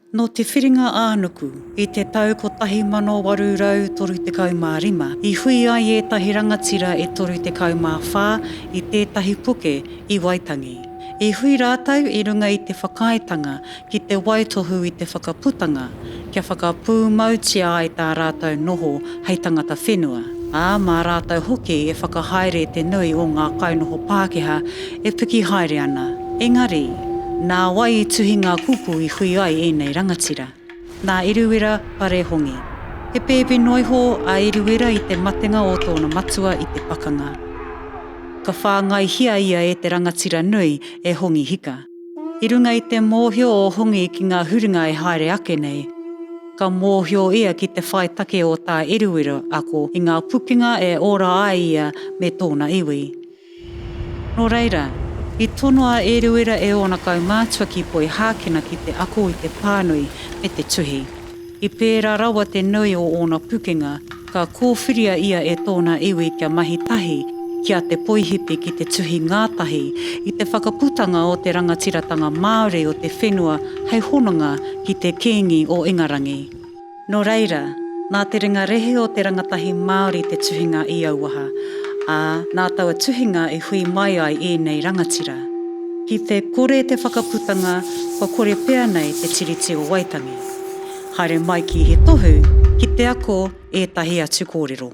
No te whiringa ānuku, i te tau ko 1835, i hui ai ētahi rangatira e 34 i tētahi puke i Waitangi. I hui rātau i runga i te whakaetanga ki te waitohu i te whakaputanga, kia whakapū mautia ai tā rātau noho hei tangata whenua. Mā rātau hoki e whakahaere te nui o ngā kainoho Pākehā e piki haere ana. Engari, nā wai i tuhi ngā kupu i hui ai ēnei rangatira. Nā Iruwera Parehongi. He pēpi noiho a Iruwera i te matenga o tōna matua i te pakanga. Ka whāngai hia ia e te rangatira nui e hongi hika. I runga i te mōhio o hongi ki ngā huringa e haere ake nei, ka mōhio ia ki te whaitake o tā Iruwera ako i ngā pukinga e ora ai ia me tōna iwi. Nō reira, i tono a Iruwera e ona kau mātua ki poi hākena ki te ako i te pānui me te tuhi. I pērā rawa te nui o ona pukinga, ka kōwhiria ia e tōna iwi kia mahi tahi, kia te poihipi ki te tuhi ngātahi, i te whakaputanga o te rangatiratanga Māori o te whenua hei hononga ki te kēngi o Ingarangi. Nō reira, nā te ringa rehe o te rangatahi Māori te tuhinga i auaha, nā taua tuhinga e hui mai ai ēnei rangatira. Ki te kore te whakaputanga, ka kore pea nei te tiriti o Waitangi. Haere mai ki he tohu, ki te ako ētahi atu kōrero.